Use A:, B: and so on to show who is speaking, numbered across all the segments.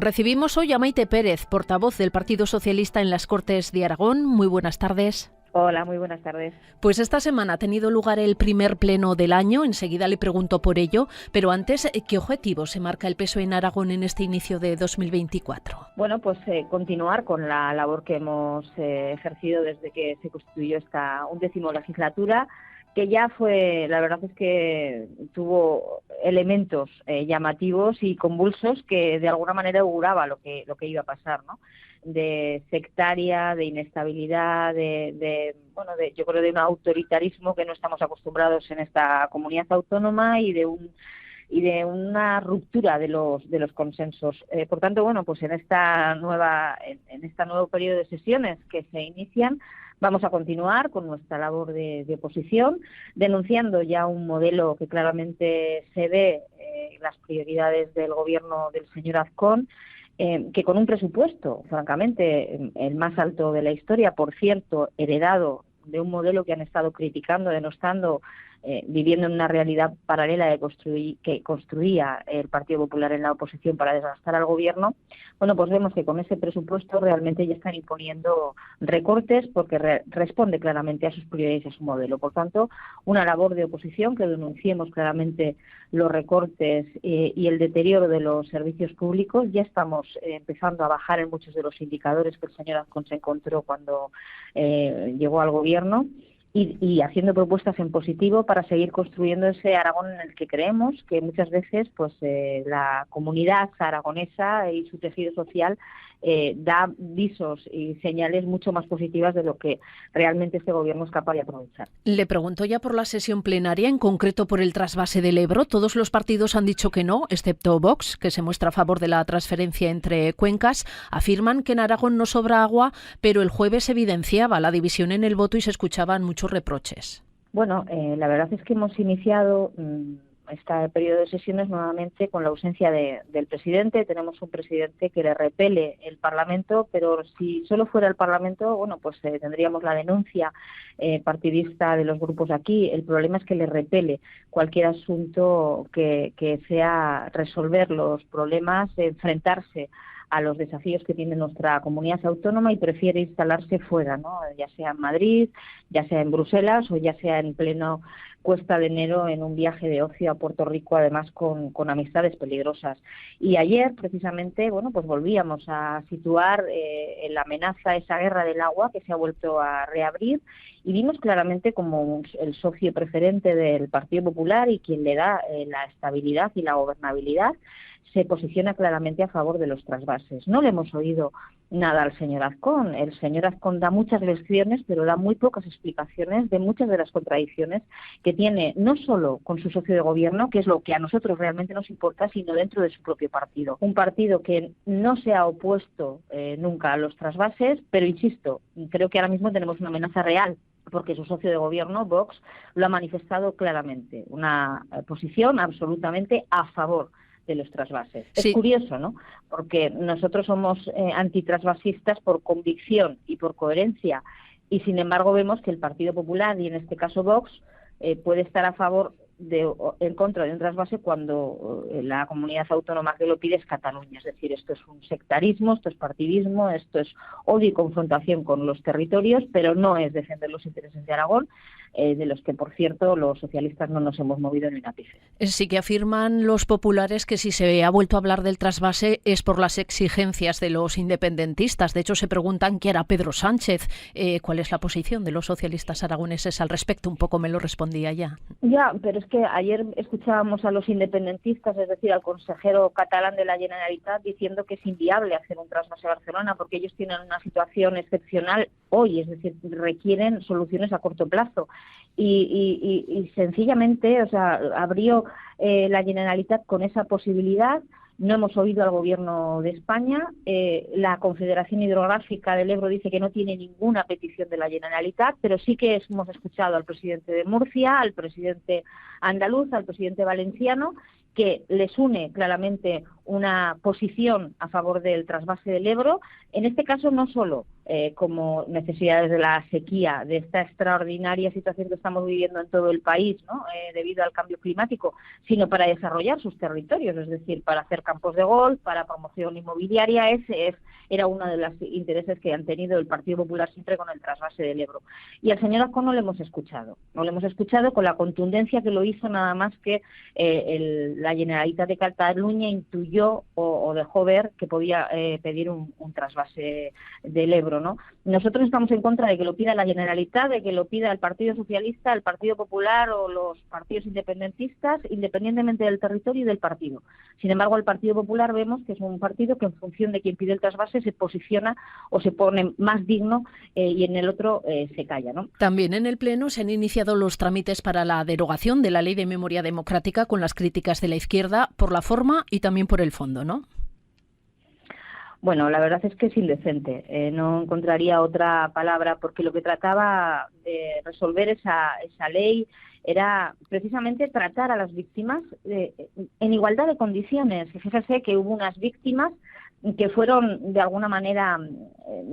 A: Recibimos hoy a Maite Pérez, portavoz del Partido Socialista en las Cortes de Aragón. Muy buenas tardes.
B: Hola, muy buenas tardes.
A: Pues esta semana ha tenido lugar el primer pleno del año, enseguida le pregunto por ello, pero antes, ¿qué objetivo se marca el PSOE en Aragón en este inicio de 2024?
B: Bueno, pues continuar con la labor que hemos ejercido desde que se constituyó esta 11ª legislatura, que ya fue, la verdad es que tuvo elementos llamativos y convulsos que de alguna manera auguraba lo que iba a pasar, ¿no? De sectaria, de inestabilidad, yo creo de un autoritarismo que no estamos acostumbrados en esta comunidad autónoma y de una ruptura de los consensos. Por tanto, bueno, pues en este nuevo periodo de sesiones que se inician, vamos a continuar con nuestra labor de oposición, denunciando ya un modelo que claramente se ve las prioridades del gobierno del señor Azcón, que con un presupuesto, francamente, el más alto de la historia, por cierto, heredado de un modelo que han estado criticando, denostando, viviendo en una realidad paralela que construía el Partido Popular en la oposición para desgastar al gobierno, bueno, pues vemos que con ese presupuesto realmente ya están imponiendo recortes porque responde claramente a sus prioridades y a su modelo. Por tanto, una labor de oposición que denunciemos claramente los recortes y el deterioro de los servicios públicos. Ya estamos empezando a bajar en muchos de los indicadores que el señor Azcón se encontró cuando llegó al gobierno. Y haciendo propuestas en positivo para seguir construyendo ese Aragón en el que creemos, que muchas veces pues la comunidad aragonesa y su tejido social da visos y señales mucho más positivas de lo que realmente este gobierno es capaz de aprovechar.
A: Le pregunto ya por la sesión plenaria, en concreto por el trasvase del Ebro. Todos los partidos han dicho que no, excepto Vox, que se muestra a favor de la transferencia entre cuencas. Afirman que en Aragón no sobra agua, pero el jueves evidenciaba la división en el voto y se escuchaban muchos reproches.
B: Bueno, la verdad es que hemos iniciado este periodo de sesiones nuevamente con la ausencia del presidente. Tenemos un presidente que le repele el Parlamento, pero si solo fuera el Parlamento, bueno, pues tendríamos la denuncia partidista de los grupos aquí. El problema es que le repele cualquier asunto que sea resolver los problemas, enfrentarse a los desafíos que tiene nuestra comunidad autónoma y prefiere instalarse fuera, ¿no? Ya sea en Madrid, ya sea en Bruselas o ya sea en pleno Cuesta de Enero en un viaje de ocio a Puerto Rico, además con amistades peligrosas. Y ayer, precisamente, bueno, pues volvíamos a situar la amenaza, esa guerra del agua que se ha vuelto a reabrir, y vimos claramente como el socio preferente del Partido Popular y quien le da la estabilidad y la gobernabilidad, se posiciona claramente a favor de los trasvases. No le hemos oído nada al señor Azcón. El señor Azcón da muchas lecciones, pero da muy pocas explicaciones de muchas de las contradicciones que tiene, no solo con su socio de gobierno, que es lo que a nosotros realmente nos importa, sino dentro de su propio partido. Un partido que no se ha opuesto nunca a los trasvases, pero insisto, creo que ahora mismo tenemos una amenaza real, porque su socio de gobierno, Vox, lo ha manifestado claramente, una posición absolutamente a favor de los trasvases. Sí. Es curioso, ¿no? Porque nosotros somos antitrasvasistas por convicción y por coherencia, y sin embargo vemos que el Partido Popular, y en este caso Vox, puede estar a favor en contra de un trasvase cuando la comunidad autónoma que lo pide es Cataluña. Es decir, esto es un sectarismo, esto es partidismo, esto es odio y confrontación con los territorios, pero no es defender los intereses de Aragón, de los que, por cierto, los socialistas no nos hemos movido ni un ápice.
A: Sí que afirman los populares que si se ha vuelto a hablar del trasvase es por las exigencias de los independentistas. De hecho, se preguntan qué hará Pedro Sánchez. ¿Cuál es la posición de los socialistas aragoneses al respecto? Un poco me lo respondía ya.
B: Ya, pero es que ayer escuchábamos a los independentistas, es decir, al consejero catalán de la Generalitat, diciendo que es inviable hacer un trasvase a Barcelona porque ellos tienen una situación excepcional hoy, es decir, requieren soluciones a corto plazo. Y sencillamente, o sea, abrió la Generalitat con esa posibilidad. No hemos oído al Gobierno de España. La Confederación Hidrográfica del Ebro dice que no tiene ninguna petición de la Generalitat, pero sí que hemos escuchado al presidente de Murcia, al presidente andaluz, al presidente valenciano, que les une claramente una posición a favor del trasvase del Ebro, en este caso no solo como necesidades de la sequía, de esta extraordinaria situación que estamos viviendo en todo el país, ¿no? Debido al cambio climático, sino para desarrollar sus territorios, es decir, para hacer campos de golf, para promoción inmobiliaria. Era uno de los intereses que han tenido el Partido Popular siempre con el trasvase del Ebro. Y al señor Azcón no le hemos escuchado con la contundencia que lo hizo, nada más que la Generalitat de Cataluña intuyó o dejó ver que podía pedir un trasvase del Ebro, ¿no? Nosotros estamos en contra de que lo pida la Generalitat, de que lo pida el Partido Socialista, el Partido Popular o los partidos independentistas, independientemente del territorio y del partido. Sin embargo, el Partido Popular vemos que es un partido que en función de quien pide el trasvase se posiciona o se pone más digno y en el otro se calla, ¿no?
A: También en el Pleno se han iniciado los trámites para la derogación de la Ley de Memoria Democrática, con las críticas de la izquierda por la forma y también por el fondo, ¿no?
B: Bueno, la verdad es que es indecente. No encontraría otra palabra, porque lo que trataba de resolver esa ley era precisamente tratar a las víctimas en igualdad de condiciones. Fíjese que hubo unas víctimas que fueron de alguna manera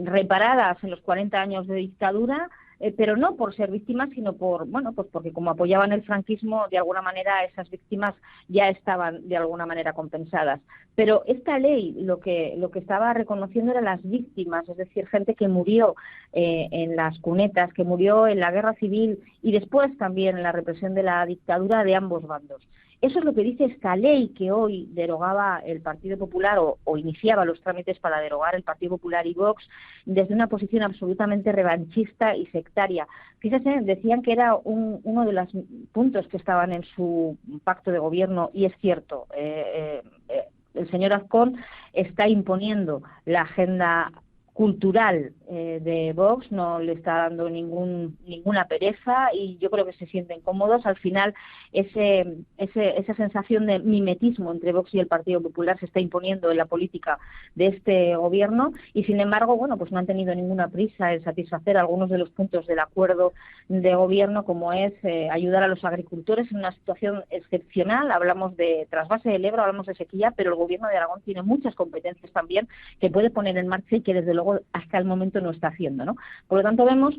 B: reparadas en los 40 años de dictadura, pero no por ser víctimas, sino pues porque como apoyaban el franquismo, de alguna manera esas víctimas ya estaban de alguna manera compensadas. Pero esta ley lo que estaba reconociendo eran las víctimas, es decir, gente que murió en las cunetas, que murió en la guerra civil y después también en la represión de la dictadura de ambos bandos. Eso es lo que dice esta ley que hoy derogaba el Partido Popular o iniciaba los trámites para derogar el Partido Popular y Vox desde una posición absolutamente revanchista y sectaria. Fíjense, decían que era uno de los puntos que estaban en su pacto de gobierno, y es cierto. El señor Azcón está imponiendo la agenda cultural de Vox, no le está dando ninguna pereza, y yo creo que se sienten cómodos. Al final esa sensación de mimetismo entre Vox y el Partido Popular se está imponiendo en la política de este gobierno, y sin embargo, pues no han tenido ninguna prisa en satisfacer algunos de los puntos del acuerdo de gobierno, como es ayudar a los agricultores en una situación excepcional. Hablamos de trasvase del Ebro, hablamos de sequía, pero el gobierno de Aragón tiene muchas competencias también que puede poner en marcha y que desde luego hasta el momento no está haciendo, ¿no? Por lo tanto, vemos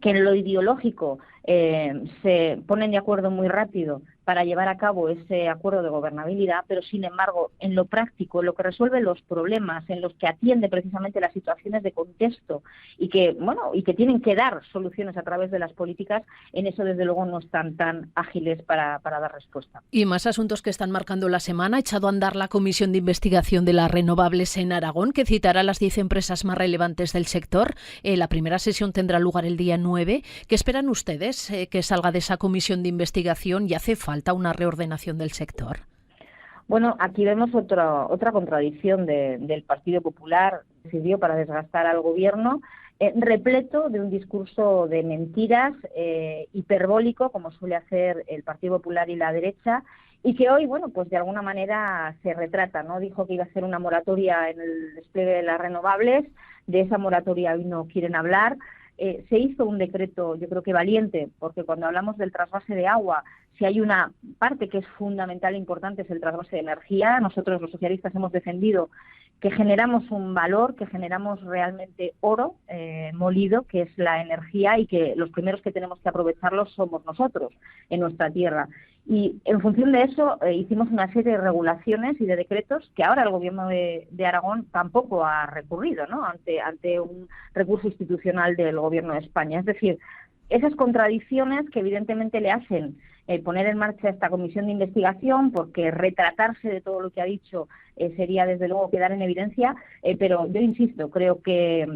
B: que en lo ideológico se ponen de acuerdo muy rápido para llevar a cabo ese acuerdo de gobernabilidad, pero sin embargo, en lo práctico, en lo que resuelve los problemas, en los que atiende precisamente las situaciones de contexto y que tienen que dar soluciones a través de las políticas, en eso desde luego no están tan ágiles para dar respuesta.
A: Y más asuntos que están marcando la semana. Ha echado a andar la Comisión de Investigación de las Renovables en Aragón, que citará a las 10 empresas más relevantes del sector. La primera sesión tendrá lugar el día 9. ¿Qué esperan ustedes que salga de esa comisión de investigación, y hace falta una reordenación del sector?
B: Bueno, aquí vemos otra contradicción del Partido Popular. Sirvió para desgastar al gobierno, repleto de un discurso de mentiras, hiperbólico, como suele hacer el Partido Popular y la derecha, y que hoy, pues de alguna manera se retrata, ¿no? Dijo que iba a hacer una moratoria en el despliegue de las renovables. De esa moratoria hoy no quieren hablar. Se hizo un decreto, yo creo que valiente, porque cuando hablamos del trasvase de agua, si hay una parte que es fundamental e importante es el trasvase de energía. Nosotros los socialistas hemos defendido que generamos un valor, que generamos realmente oro molido, que es la energía, y que los primeros que tenemos que aprovecharlo somos nosotros en nuestra tierra. Y en función de eso hicimos una serie de regulaciones y de decretos que ahora el gobierno de Aragón tampoco ha recurrido, ¿no? ante un recurso institucional del gobierno de España. Es decir, esas contradicciones que evidentemente le hacen poner en marcha esta comisión de investigación, porque retratarse de todo lo que ha dicho sería desde luego quedar en evidencia, pero yo insisto, creo que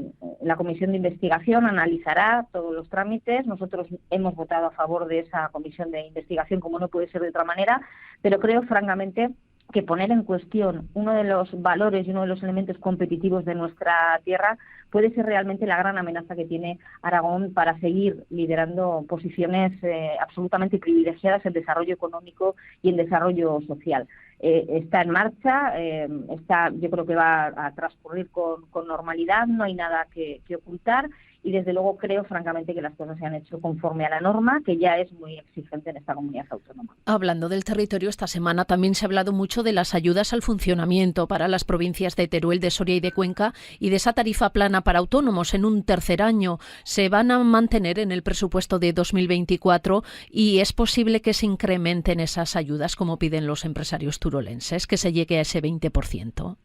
B: la comisión de investigación analizará todos los trámites. Nosotros hemos votado a favor de esa comisión de investigación, como no puede ser de otra manera, pero creo francamente que poner en cuestión uno de los valores y uno de los elementos competitivos de nuestra tierra puede ser realmente la gran amenaza que tiene Aragón para seguir liderando posiciones absolutamente privilegiadas en desarrollo económico y en desarrollo social. Está en marcha, yo creo que va a transcurrir con normalidad, no hay nada que ocultar, y desde luego creo francamente que las cosas se han hecho conforme a la norma, que ya es muy exigente en esta comunidad autónoma.
A: Hablando del territorio, esta semana también se ha hablado mucho de las ayudas al funcionamiento para las provincias de Teruel, de Soria y de Cuenca y de esa tarifa plana para autónomos en un tercer año. Se van a mantener en el presupuesto de 2024 y es posible que se incrementen esas ayudas como piden los empresarios turolenses, que se llegue a ese 20%.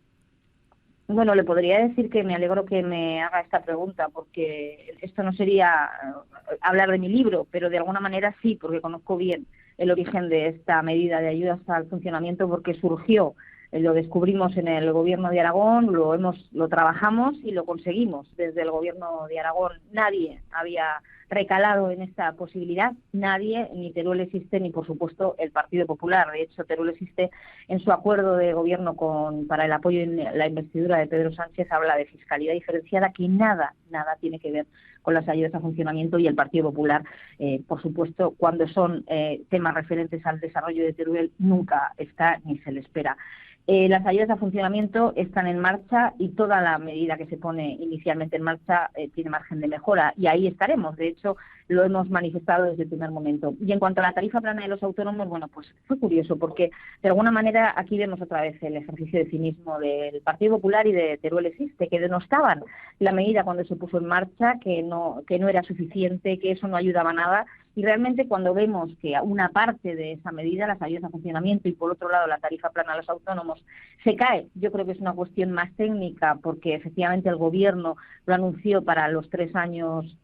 B: Bueno, le podría decir que me alegro que me haga esta pregunta, porque esto no sería hablar de mi libro, pero de alguna manera sí, porque conozco bien el origen de esta medida de ayudas al funcionamiento, porque surgió, lo descubrimos en el Gobierno de Aragón, lo trabajamos y lo conseguimos. Desde el Gobierno de Aragón nadie había recalado en esta posibilidad, nadie, ni Teruel existe, ni por supuesto el Partido Popular. De hecho, Teruel existe en su acuerdo de gobierno para el apoyo en la investidura de Pedro Sánchez, habla de fiscalidad diferenciada, que nada tiene que ver con las ayudas a funcionamiento, y el Partido Popular, por supuesto, cuando son temas referentes al desarrollo de Teruel, nunca está ni se le espera. Las ayudas a funcionamiento están en marcha y toda la medida que se pone inicialmente en marcha tiene margen de mejora, y ahí estaremos. De hecho, lo hemos manifestado desde el primer momento. Y en cuanto a la tarifa plana de los autónomos, bueno, pues fue curioso, porque de alguna manera aquí vemos otra vez el ejercicio de cinismo del Partido Popular y de Teruel existe, que denostaban la medida cuando se puso en marcha, que no era suficiente, que eso no ayudaba a nada. Y realmente cuando vemos que una parte de esa medida, las ayudas a funcionamiento, y por otro lado la tarifa plana a los autónomos, se cae, yo creo que es una cuestión más técnica, porque efectivamente el Gobierno lo anunció para los 3 años,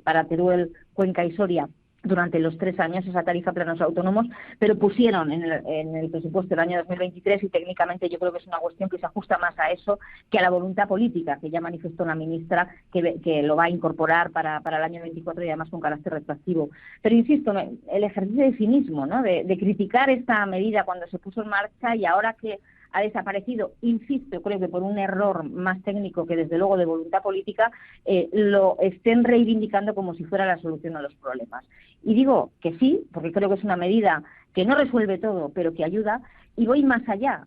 B: para Teruel, Cuenca y Soria, durante los 3 años esa tarifa plana a los autónomos, pero pusieron en el presupuesto del año 2023, y técnicamente yo creo que es una cuestión que se ajusta más a eso que a la voluntad política, que ya manifestó la ministra que lo va a incorporar para el año 24 y además con carácter retroactivo. Pero insisto, el ejercicio de cinismo, ¿no?, de criticar esta medida cuando se puso en marcha y ahora que ha desaparecido, insisto, creo que por un error más técnico que desde luego de voluntad política, lo estén reivindicando como si fuera la solución a los problemas. Y digo que sí, porque creo que es una medida que no resuelve todo, pero que ayuda, y voy más allá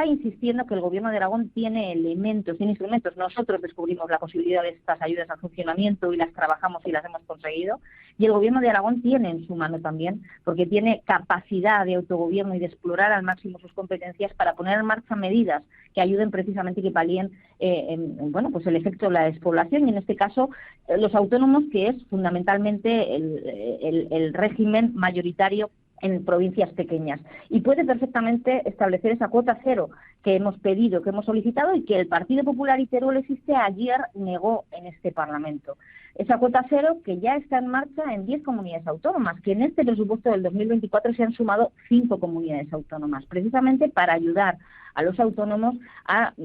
B: insistiendo que el Gobierno de Aragón tiene elementos, tiene instrumentos. Nosotros descubrimos la posibilidad de estas ayudas al funcionamiento y las trabajamos y las hemos conseguido, y el Gobierno de Aragón tiene en su mano también, porque tiene capacidad de autogobierno y de explorar al máximo sus competencias para poner en marcha medidas que ayuden precisamente y que palíen pues el efecto de la despoblación, y en este caso los autónomos, que es fundamentalmente el régimen mayoritario en provincias pequeñas, y puede perfectamente establecer esa cuota cero que hemos pedido, que hemos solicitado, y que el Partido Popular y Teruel existe ayer negó en este Parlamento. Esa cuota cero que ya está en marcha en 10 comunidades autónomas, que en este presupuesto del 2024 se han sumado 5 comunidades autónomas, precisamente para ayudar a los autónomos a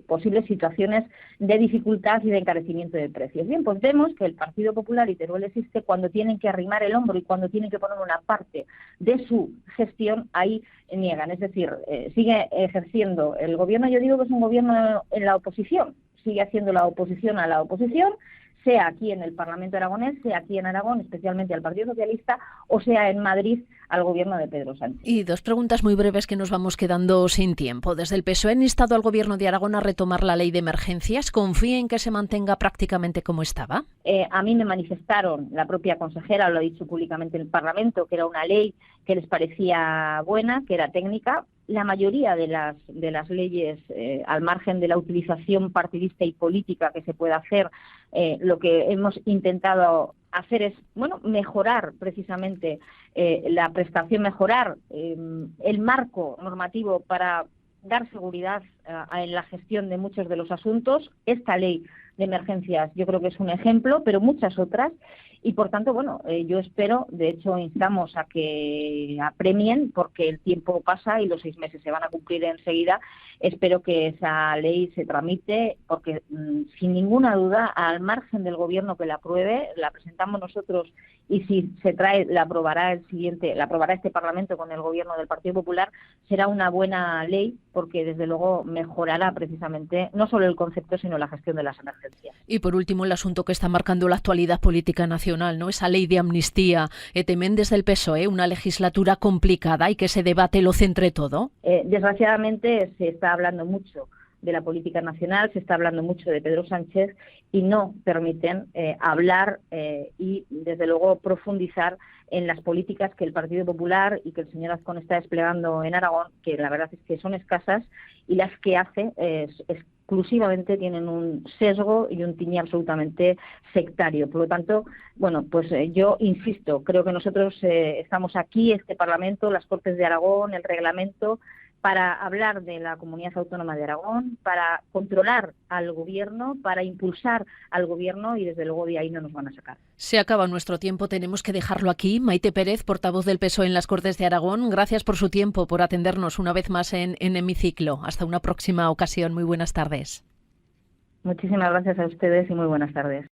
B: posibles situaciones de dificultad y de encarecimiento de precios. Bien, pues vemos que el Partido Popular y Teruel existe, cuando tienen que arrimar el hombro y cuando tienen que poner una parte de su gestión, ahí niegan. Es decir, sigue ejerciendo el gobierno, yo digo que es un gobierno en la oposición, sigue haciendo la oposición a la oposición, sea aquí en el Parlamento aragonés, sea aquí en Aragón, especialmente al Partido Socialista, o sea en Madrid al Gobierno de Pedro Sánchez.
A: Y 2 preguntas muy breves que nos vamos quedando sin tiempo. Desde el PSOE han instado al Gobierno de Aragón a retomar la ley de emergencias. ¿Confía en que se mantenga prácticamente como estaba?
B: A mí me manifestaron, la propia consejera lo ha dicho públicamente en el Parlamento, que era una ley que les parecía buena, que era técnica. La mayoría de las leyes, al margen de la utilización partidista y política que se puede hacer, lo que hemos intentado hacer es mejorar precisamente la prestación, mejorar el marco normativo para dar seguridad en la gestión de muchos de los asuntos. Esta ley de emergencias yo creo que es un ejemplo, pero muchas otras. Y por tanto, yo espero, de hecho instamos a que apremien, porque el tiempo pasa y los 6 meses se van a cumplir enseguida. Espero que esa ley se tramite, porque sin ninguna duda, al margen del Gobierno que la apruebe, la presentamos nosotros, y si se trae, la aprobará este Parlamento con el Gobierno del Partido Popular, será una buena ley, porque desde luego mejorará precisamente no solo el concepto, sino la gestión de las emergencias.
A: Y por último, el asunto que está marcando la actualidad política nacional, ¿no? Esa ley de amnistía. Temen desde el PSOE una legislatura complicada y que ese debate lo centre todo.
B: Desgraciadamente se está hablando mucho de la política nacional, se está hablando mucho de Pedro Sánchez y no permiten hablar y, desde luego, profundizar en las políticas que el Partido Popular y que el señor Azcón está desplegando en Aragón, que la verdad es que son escasas, y las que hace exclusivamente tienen un sesgo y un tiñe absolutamente sectario. Por lo tanto, bueno, pues yo insisto, creo que nosotros estamos aquí, este Parlamento, las Cortes de Aragón, el reglamento, para hablar de la Comunidad Autónoma de Aragón, para controlar al Gobierno, para impulsar al Gobierno, y desde luego de ahí no nos van a sacar.
A: Se acaba nuestro tiempo, tenemos que dejarlo aquí. Maite Pérez, portavoz del PSOE en las Cortes de Aragón, gracias por su tiempo, por atendernos una vez más en Hemiciclo. Hasta una próxima ocasión. Muy buenas tardes.
B: Muchísimas gracias a ustedes y muy buenas tardes.